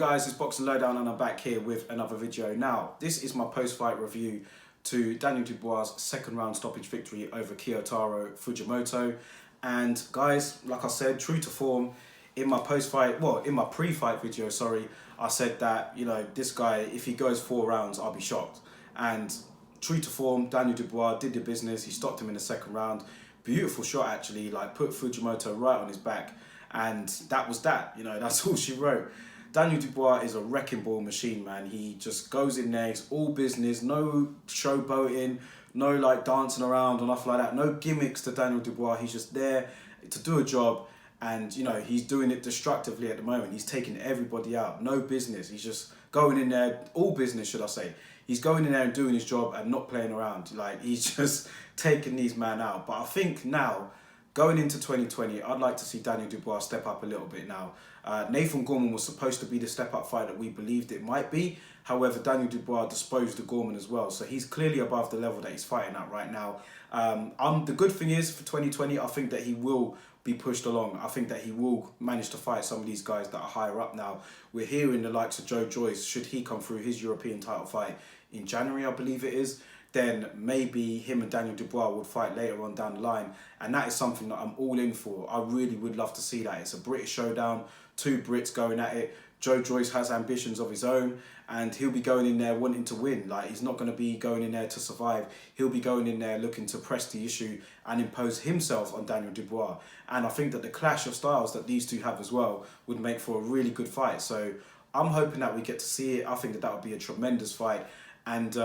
guys, it's Boxing Lowdown and I'm back here with another video. Now, this is my post-fight review to Daniel Dubois' second round stoppage victory over Kiyotaro Fujimoto. And guys, like I said, true to form, in my pre-fight video, I said that, you know, this guy, if he goes 4 rounds, I'll be shocked. And true to form, Daniel Dubois did the business. He stopped him in the second round. Beautiful shot, actually, like put Fujimoto right on his back. And that was that, you know, that's all she wrote. Daniel Dubois is a wrecking ball machine, man. He just goes in there, it's all business, no showboating, no like dancing around or nothing like that, no gimmicks to Daniel Dubois. He's just there to do a job, and you know, he's doing it destructively at the moment. He's taking everybody out, no business. He's just going in there, all business, should I say. He's going in there and doing his job and not playing around. Like, he's just taking these men out. But I think now, going into 2020, I'd like to see Daniel Dubois step up a little bit now. Nathan Gorman was supposed to be the step-up fight that we believed it might be. However, Daniel Dubois disposed of Gorman as well. So he's clearly above the level that he's fighting at right now. The good thing is, for 2020, I think that he will be pushed along. I think that he will manage to fight some of these guys that are higher up now. We're hearing the likes of Joe Joyce, should he come through his European title fight in January, I believe it is, then maybe him and Daniel Dubois would fight later on down the line. And that is something that I'm all in for. I really would love to see that. It's a British showdown, 2 Brits going at it. Joe Joyce has ambitions of his own, and he'll be going in there wanting to win. Like, he's not going to be going in there to survive. He'll be going in there looking to press the issue and impose himself on Daniel Dubois. And I think that the clash of styles that these two have as well would make for a really good fight. So I'm hoping that we get to see it. I think that that would be a tremendous fight. And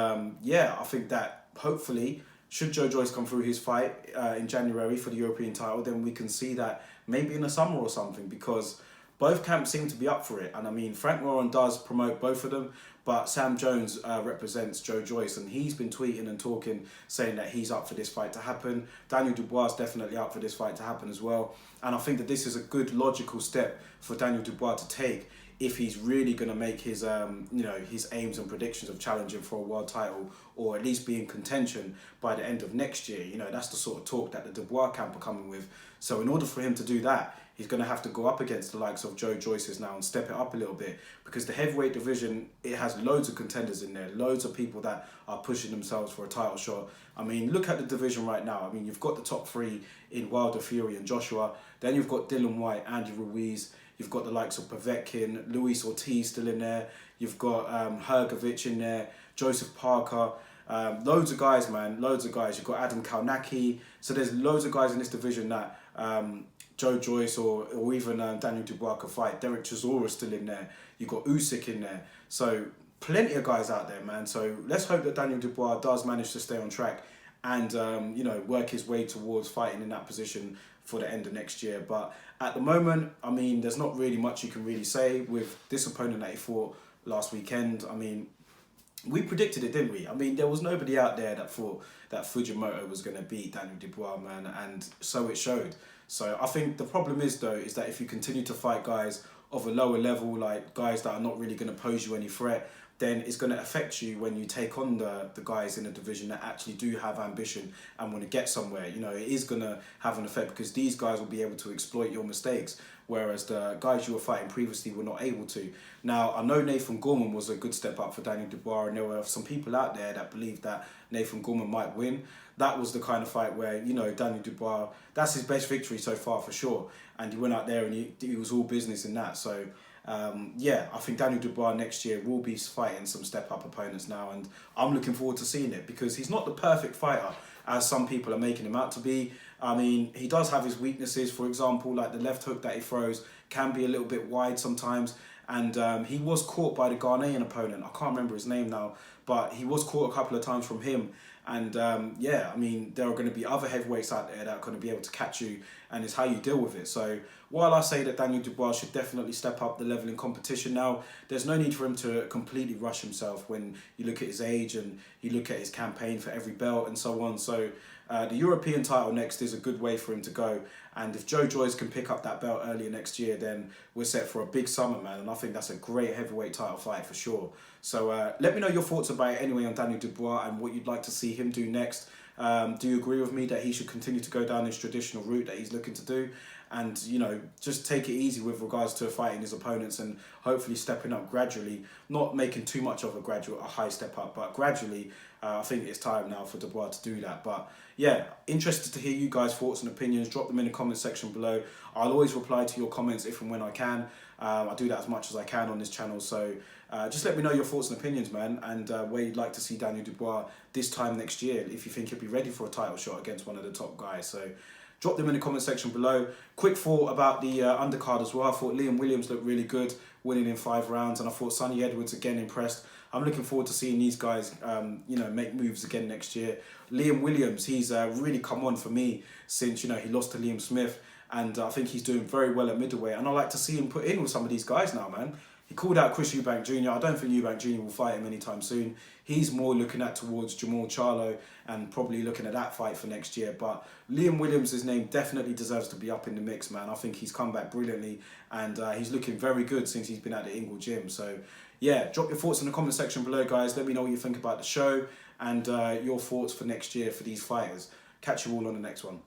yeah, I think that hopefully, should Joe Joyce come through his fight in January for the European title, then we can see that maybe in the summer or something, because both camps seem to be up for it. And I mean, Frank Warren does promote both of them, but Sam Jones represents Joe Joyce, and he's been tweeting and talking, saying that he's up for this fight to happen. Daniel Dubois is definitely up for this fight to happen as well. And I think that this is a good, logical step for Daniel Dubois to take if he's really going to make his, you know, his aims and predictions of challenging for a world title, or at least be in contention by the end of next year. You know, that's the sort of talk that the Dubois camp are coming with. So in order for him to do that, he's going to have to go up against the likes of Joe Joyce's now and step it up a little bit, because the heavyweight division, it has loads of contenders in there, loads of people that are pushing themselves for a title shot. I mean, look at the division right now. I mean, you've got the top 3 in Wilder, Fury and Joshua. Then you've got Dylan White, Andy Ruiz. You've got the likes of Povetkin, Luis Ortiz still in there. You've got Hrgovic in there, Joseph Parker. Loads of guys, man, loads of guys. You've got Adam Kalnacki. So there's loads of guys in this division that Joe Joyce or even Daniel Dubois could fight. Derek Chisora still in there. You've got Usyk in there. So plenty of guys out there, man. So let's hope that Daniel Dubois does manage to stay on track and you know, work his way towards fighting in that position for the end of next year. But at the moment, I mean, there's not really much you can really say with this opponent that he fought last weekend. I mean, we predicted it, didn't we? I mean, there was nobody out there that thought that Fujimoto was going to beat Daniel Dubois, man, and so it showed. So I think the problem is, though, is that if you continue to fight guys of a lower level, like guys that are not really going to pose you any threat, then it's going to affect you when you take on the guys in the division that actually do have ambition and want to get somewhere. You know, it is going to have an effect, because these guys will be able to exploit your mistakes, whereas the guys you were fighting previously were not able to. Now, I know Nathan Gorman was a good step up for Daniel Dubois, and there were some people out there that believed that Nathan Gorman might win. That was the kind of fight where, you know, Daniel Dubois, that's his best victory so far for sure. And he went out there and he was all business in that. So yeah, I think Daniel Dubois next year will be fighting some step-up opponents now, and I'm looking forward to seeing it, because he's not the perfect fighter, as some people are making him out to be. I mean, he does have his weaknesses. For example, like the left hook that he throws can be a little bit wide sometimes, and he was caught by the Ghanaian opponent. I can't remember his name now, but he was caught a couple of times from him. And yeah, I mean, there are going to be other heavyweights out there that are going to be able to catch you, and it's how you deal with it. So while I say that Daniel Dubois should definitely step up the level in competition now, there's no need for him to completely rush himself when you look at his age and you look at his campaign for every belt and so on. So the European title next is a good way for him to go. And if Joe Joyce can pick up that belt earlier next year, then we're set for a big summer, man. And I think that's a great heavyweight title fight for sure. So let me know your thoughts about it anyway on Daniel Dubois and what you'd like to see him do next. Do you agree with me that he should continue to go down his traditional route that he's looking to do? And, you know, just take it easy with regards to fighting his opponents and hopefully stepping up gradually, not making too much of a high step up, but gradually. I think it's time now for Dubois to do that. But yeah, interested to hear you guys' thoughts and opinions. Drop them in the comment section below. I'll always reply to your comments if and when I can. I do that as much as I can on this channel. So just let me know your thoughts and opinions, man, and where you'd like to see Daniel Dubois this time next year, if you think he'll be ready for a title shot against one of the top guys. So drop them in the comment section below. Quick thought about the undercard as well. I thought Liam Williams looked really good, winning in 5 rounds, and I thought Sonny Edwards again impressed. I'm looking forward to seeing these guys, you know, make moves again next year. Liam Williams, he's really come on for me since, you know, he lost to Liam Smith, and I think he's doing very well at middleweight, and I like to see him put in with some of these guys now, man. He called out Chris Eubank Jr. I don't think Eubank Jr. will fight him anytime soon. He's more looking at towards Jamal Charlo and probably looking at that fight for next year. But Liam Williams' name definitely deserves to be up in the mix, man. I think he's come back brilliantly, and he's looking very good since he's been at the Ingle Gym. So yeah, drop your thoughts in the comment section below, guys. Let me know what you think about the show and your thoughts for next year for these fighters. Catch you all on the next one.